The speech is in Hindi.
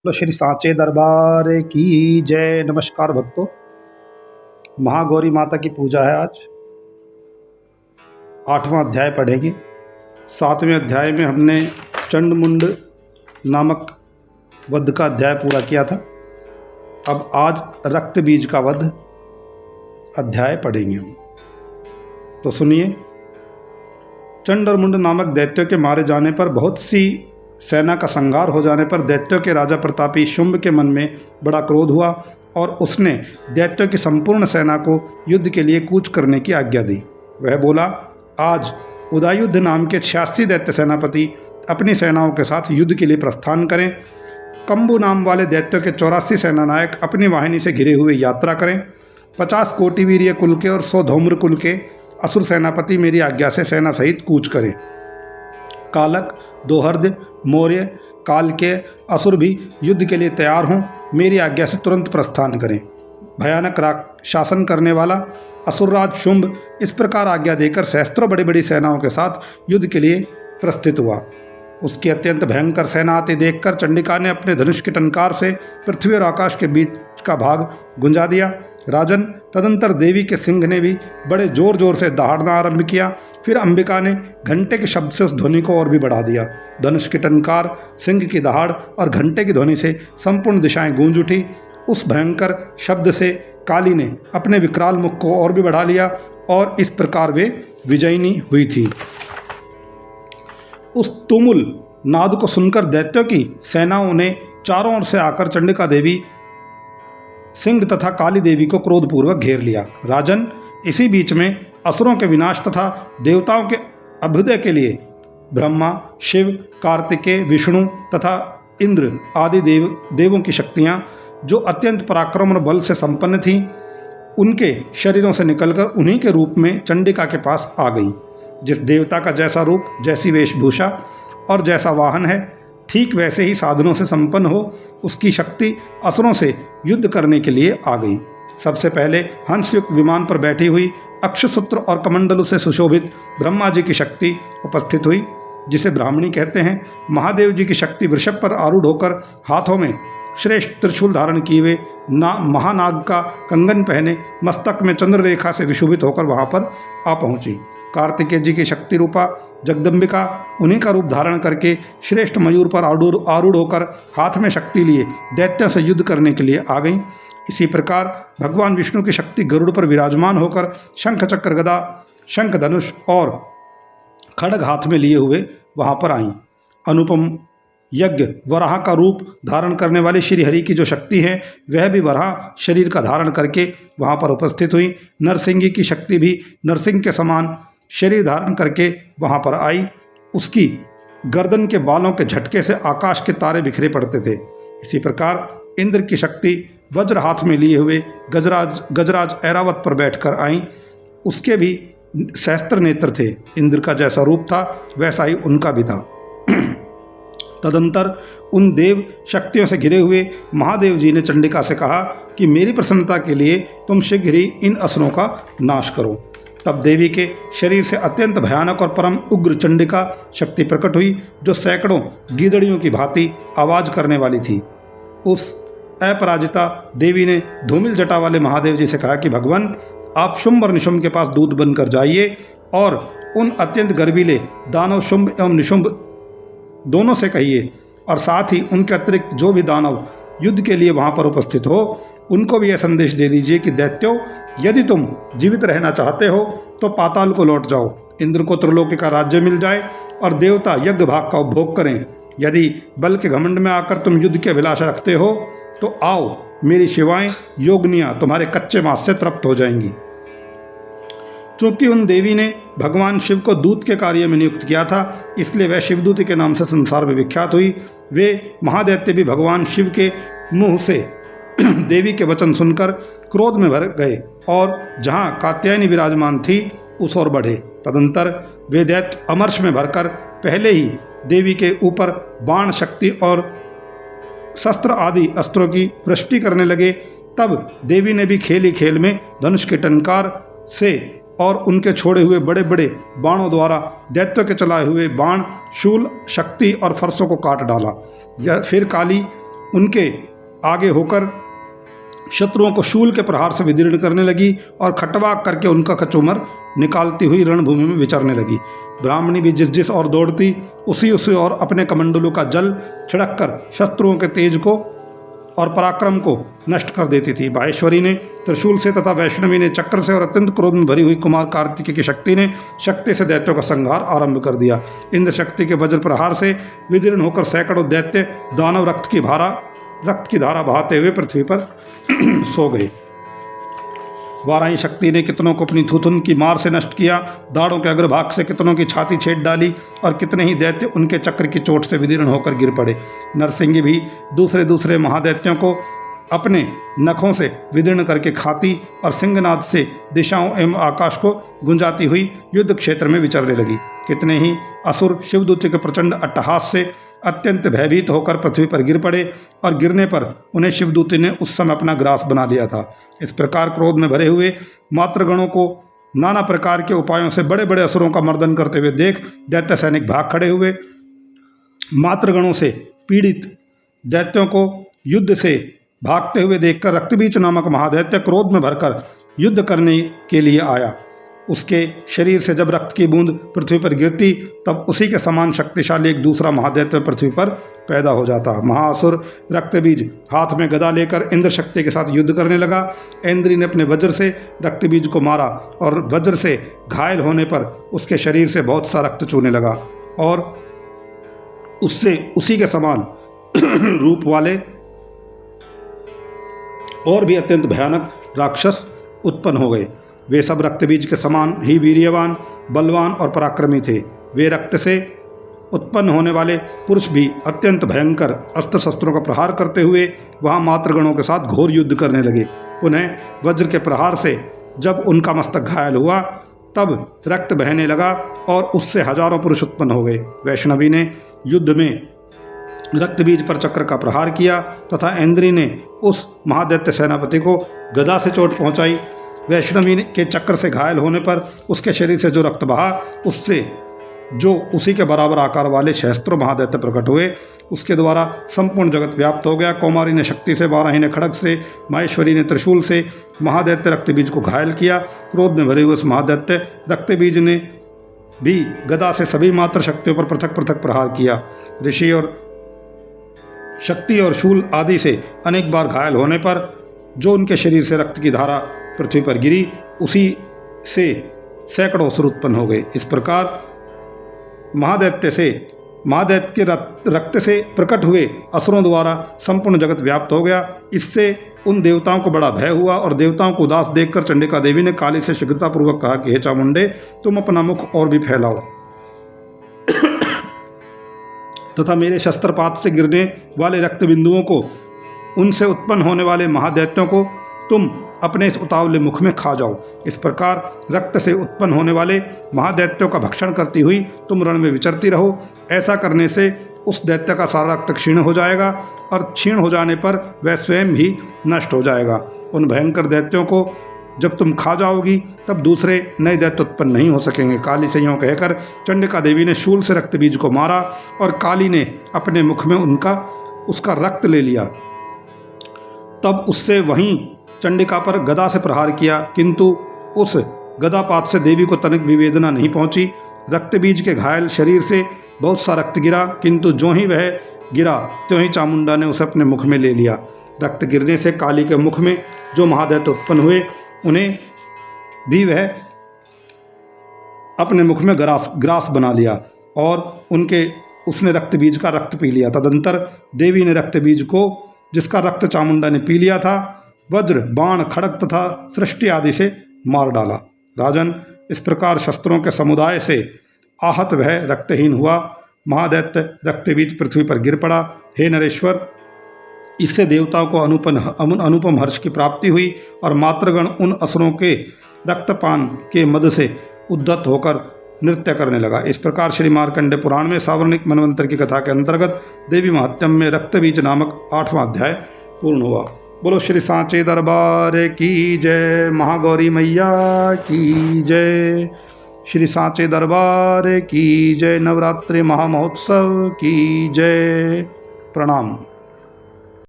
बोलो श्री सांचे दरबार की जय। नमस्कार भक्तों, महागौरी माता की पूजा है आज। 8वां अध्याय पढ़ेंगे। 7वें अध्याय में हमने चंडमुंड नामक वध का अध्याय पूरा किया था। अब आज रक्त बीज का वध अध्याय पढ़ेंगे हम। तो सुनिए। चंड और मुंड नामक दैत्यों के मारे जाने पर, बहुत सी सेना का संहार हो जाने पर दैत्यों के राजा प्रतापी शुंभ के मन में बड़ा क्रोध हुआ और उसने दैत्यों की संपूर्ण सेना को युद्ध के लिए कूच करने की आज्ञा दी। वह बोला, आज उदयुद्ध नाम के 86 दैत्य सेनापति अपनी सेनाओं के साथ युद्ध के लिए प्रस्थान करें। कंबु नाम वाले दैत्यों के 84 सेनानायक अपनी वाहिनी से घिरे हुए यात्रा करें। 50 कोटि वीर्य कुल के और 100 धूम्र कुल के असुर सेनापति मेरी आज्ञा से सेना सहित कूच करें। कालक, दोहर्द, मौर्य काल के असुर भी युद्ध के लिए तैयार हों, मेरी आज्ञा से तुरंत प्रस्थान करें। भयानक शासन करने वाला असुरराज शुंभ इस प्रकार आज्ञा देकर सहस्त्रों बड़ी बड़ी सेनाओं के साथ युद्ध के लिए प्रस्थित हुआ। उसकी अत्यंत भयंकर सेना आती देखकर चंडिका ने अपने धनुष के टंकार से पृथ्वी और आकाश के बीच का भाग गुंजा दिया। राजन, तदंतर देवी के सिंह ने भी बड़े जोर जोर से दहाड़ना आरंभ किया। फिर अंबिका ने घंटे के शब्द से उस ध्वनि को और भी बढ़ा दिया। धनुष के टंकार, सिंह की दहाड़ और घंटे की ध्वनि से संपूर्ण दिशाएं गूंज उठी। उस भयंकर शब्द से काली ने अपने विकराल मुख को और भी बढ़ा लिया और इस प्रकार वे विजयिनी हुई थी। उस तुमुल नाद को सुनकर दैत्यों की सेनाओं ने चारों ओर से आकर चंडिका देवी, सिंह तथा काली देवी को क्रोधपूर्वक घेर लिया। राजन, इसी बीच में असुरों के विनाश तथा देवताओं के अभ्युदय के लिए ब्रह्मा, शिव, कार्तिकेय, विष्णु तथा इंद्र आदि देवों की शक्तियाँ, जो अत्यंत पराक्रम और बल से संपन्न थीं, उनके शरीरों से निकलकर उन्हीं के रूप में चंडिका के पास आ गईं। जिस देवता का जैसा रूप, जैसी वेशभूषा और जैसा वाहन है, ठीक वैसे ही साधनों से संपन्न हो उसकी शक्ति असुरों से युद्ध करने के लिए आ गई। सबसे पहले हंसयुक्त विमान पर बैठी हुई अक्षसूत्र और कमंडलों से सुशोभित ब्रह्मा जी की शक्ति उपस्थित हुई, जिसे ब्राह्मणी कहते हैं। महादेव जी की शक्ति वृषभ पर आरूढ़ होकर हाथों में श्रेष्ठ त्रिशूल धारण किए हुए महानाग का कंगन पहने मस्तक में चंद्ररेखा से विशोभित होकर वहां पर आ पहुंची। कार्तिकेय जी की शक्ति रूपा जगदम्बिका उन्हीं का रूप धारण करके श्रेष्ठ मयूर पर आरूढ़ होकर हाथ में शक्ति लिए दैत्यों से युद्ध करने के लिए आ गईं। इसी प्रकार भगवान विष्णु की शक्ति गरुड़ पर विराजमान होकर शंख चक्र गदा, शंख धनुष और खड्ग हाथ में लिए हुए वहां पर आईं। अनुपम यज्ञ वराह का रूप धारण करने वाली श्री हरि की जो शक्ति है, वह भी वराह शरीर का धारण करके वहां पर उपस्थित हुई। नरसिंह की शक्ति भी नरसिंह के समान शरीर धारण करके वहां पर आई। उसकी गर्दन के बालों के झटके से आकाश के तारे बिखरे पड़ते थे। इसी प्रकार इंद्र की शक्ति वज्र हाथ में लिए हुए गजराज ऐरावत पर बैठकर आई। उसके भी सहस्त्र नेत्र थे। इंद्र का जैसा रूप था वैसा ही उनका भी था। तदंतर उन देव शक्तियों से घिरे हुए महादेव जी ने चंडिका से कहा कि मेरी प्रसन्नता के लिए तुम शीघ्र ही इन असुरों का नाश करो। तब देवी के शरीर से अत्यंत भयानक और परम उग्र चंडिका शक्ति प्रकट हुई, जो सैकड़ों गीदड़ियों की भांति आवाज करने वाली थी। उस अपराजिता देवी ने धूमिल जटा वाले महादेव जी से कहा कि भगवान, आप शुंभ और निशुंभ के पास दूत बनकर जाइए और उन अत्यंत गर्वीले दानव शुंभ एवं निशुंभ दोनों से कहिए, और साथ ही उनके अतिरिक्त जो भी दानव युद्ध के लिए वहां पर उपस्थित हो, उनको भी यह संदेश दे दीजिए कि दैत्यों, यदि तुम जीवित रहना चाहते हो तो पाताल को लौट जाओ। इंद्र को त्रिलोकी का राज्य मिल जाए और देवता यज्ञ भाग का उपभोग करें। यदि बल के घमंड में आकर तुम युद्ध की अभिलाषा रखते हो तो आओ, मेरी शिवाएं योगनियां तुम्हारे कच्चे मांस से तृप्त हो जाएंगी। चूंकि उन देवी ने भगवान शिव को दूत के कार्य में नियुक्त किया था, इसलिए वह शिवदूत के नाम से संसार में विख्यात हुई। वे महादैत्य भी भगवान शिव के मुंह से देवी के वचन सुनकर क्रोध में भर गए और जहां कात्यायनी विराजमान थी उस ओर बढ़े। तदंतर वे दैत्य अमर्ष में भरकर पहले ही देवी के ऊपर बाण शक्ति और शस्त्र आदि अस्त्रों की वृष्टि करने लगे। तब देवी ने भी खेली खेल में धनुष के टंकार से और उनके छोड़े हुए बड़े बड़े बाणों द्वारा दैत्यों के चलाए हुए बाण, शूल, शक्ति और फरसों को काट डाला। यह फिर काली उनके आगे होकर शत्रुओं को शूल के प्रहार से विदीर्ण करने लगी और खटवाक करके उनका कचूमर निकालती हुई रणभूमि में विचरने लगी। ब्राह्मणी भी जिस जिस ओर दौड़ती उसी ओर अपने कमंडलों का जल छिड़क कर शत्रुओं के तेज को और पराक्रम को नष्ट कर देती थी। माहेश्वरी ने त्रिशूल से तथा वैष्णवी ने चक्र से और अत्यंत क्रोध में भरी हुई कुमार कार्तिकेय की शक्ति से दैत्यों का संहार आरंभ कर दिया। इंद्र शक्ति के वज्र प्रहार से विदीर्ण होकर सैकड़ों दैत्य दानव रक्त की धारा बहाते हुए पृथ्वी पर सो गए। वाराही शक्ति ने कितनों को अपनी थुथुन की मार से नष्ट किया, दाढ़ों के अग्रभाग से कितनों की छाती छेद डाली और कितने ही दैत्य उनके चक्र की चोट से विदीर्ण होकर गिर पड़े। नरसिंह भी दूसरे महादैत्यों को अपने नखों से विदीर्ण करके खाती और सिंहनाद से दिशाओं एवं आकाश को गुंजाती हुई युद्ध क्षेत्र में विचरने लगी। कितने ही असुर शिवदूत के प्रचंड अट्टहास से अत्यंत भयभीत होकर पृथ्वी पर गिर पड़े और गिरने पर उन्हें शिवदूती ने उस समय अपना ग्रास बना लिया था। इस प्रकार क्रोध में भरे हुए मातृगणों को नाना प्रकार के उपायों से बड़े बड़े असुरों का मर्दन करते हुए देख दैत्य सैनिक भाग खड़े हुए। मातृगणों से पीड़ित दैत्यों को युद्ध से भागते हुए देखकर रक्तबीज नामक महादैत्य क्रोध में भरकर युद्ध करने के लिए आया। उसके शरीर से जब रक्त की बूंद पृथ्वी पर गिरती तब उसी के समान शक्तिशाली एक दूसरा महादैत्य पृथ्वी पर पैदा हो जाता। महाअसुर रक्तबीज हाथ में गदा लेकर इंद्र शक्ति के साथ युद्ध करने लगा। इंद्री ने अपने वज्र से रक्तबीज को मारा और वज्र से घायल होने पर उसके शरीर से बहुत सा रक्त चूने लगा और उससे उसी के समान रूप वाले और भी अत्यंत भयानक राक्षस उत्पन्न हो गए। वे सब रक्तबीज के समान ही वीर्यवान, बलवान और पराक्रमी थे। वे रक्त से उत्पन्न होने वाले पुरुष भी अत्यंत भयंकर अस्त्र शस्त्रों का प्रहार करते हुए वहां मातृगणों के साथ घोर युद्ध करने लगे। उन्हें वज्र के प्रहार से जब उनका मस्तक घायल हुआ तब रक्त बहने लगा और उससे हजारों पुरुष उत्पन्न हो गए। वैष्णवी ने युद्ध में रक्तबीज पर चक्र का प्रहार किया तथा इंद्री ने उस महादैत्य सेनापति को गदा से चोट पहुंचाई। वैष्णवी के चक्र से घायल होने पर उसके शरीर से जो रक्त बहा उससे जो उसी के बराबर आकार वाले सहस्त्रों महादैत्य प्रकट हुए। उसके द्वारा संपूर्ण जगत व्याप्त हो गया। कौमारी ने शक्ति से, वाराही ने खड्ग से, माहेश्वरी ने त्रिशूल से महादैत्य रक्तबीज को घायल किया। क्रोध में भरे हुए उस महादैत्य रक्तबीज ने भी गदा से सभी मात्र शक्तियों पर पृथक पृथक प्रहार किया। ऋषि और शक्ति और शूल आदि से अनेक बार घायल होने पर जो उनके शरीर से रक्त की धारा पृथ्वी पर गिरी उसी से सैकड़ों असुर उत्पन्न हो गए। इस प्रकार महादैत्य के रक्त से प्रकट हुए असुरों द्वारा संपूर्ण जगत व्याप्त हो गया। इससे उन देवताओं को बड़ा भय हुआ और देवताओं को उदास देखकर चंडिका देवी ने काली से शीघ्रतापूर्वक कहा कि हे चामुंडे, तुम अपना मुख और भी फैलाओ तथा मेरे शस्त्रपात से गिरने वाले रक्त बिंदुओं को, उनसे उत्पन्न होने वाले महादैत्यों को तुम अपने इस उतावले मुख में खा जाओ। इस प्रकार रक्त से उत्पन्न होने वाले महादैत्यों का भक्षण करती हुई तुम रण में विचरती रहो। ऐसा करने से उस दैत्य का सारा रक्त क्षीण हो जाएगा और क्षीण हो जाने पर वह स्वयं ही नष्ट हो जाएगा। उन भयंकर दैत्यों को जब तुम खा जाओगी तब दूसरे नए दैत्य उत्पन्न नहीं हो सकेंगे। काली से यूँ कहकर चंडिका देवी ने शूल से रक्तबीज को मारा और काली ने अपने मुख में उसका रक्त ले लिया। तब उससे वहीं चंडिका पर गदा से प्रहार किया, किंतु उस गदापात से देवी को तनिक भी वेदना नहीं पहुंची। रक्तबीज के घायल शरीर से बहुत सा रक्त गिरा, किंतु जो ही वह गिरा त्यों ही चामुंडा ने उसे अपने मुख में ले लिया। रक्त गिरने से काली के मुख में जो महादैत्य उत्पन्न हुए उन्हें भी वह अपने मुख में ग्रास बना लिया और उसने रक्तबीज का रक्त पी लिया। तदंतर देवी ने रक्तबीज को, जिसका रक्त चामुंडा ने पी लिया था, वज्र, बाण, खड्ग तथा सृष्टि आदि से मार डाला। राजन, इस प्रकार शस्त्रों के समुदाय से आहत वह रक्तहीन हुआ। महादैत्य रक्तबीज पृथ्वी पर गिर पड़ा। हे नरेश्वर, इससे देवताओं को अनुपम हर्ष की प्राप्ति हुई और मातृगण उन असुरों के रक्तपान के मद से उद्धत होकर नृत्य करने लगा। इस प्रकार श्री मार्कंडेय पुराण में सावर्णिक मनवंतर की कथा के अंतर्गत देवी महात्म्य में रक्तबीज नामक 8वां अध्याय पूर्ण हुआ। बोलो श्री सांचे दरबार की जय, महागौरी मैया की जय, श्री सांचे दरबार की जय, नवरात्रि महामहोत्सव की जय। प्रणाम।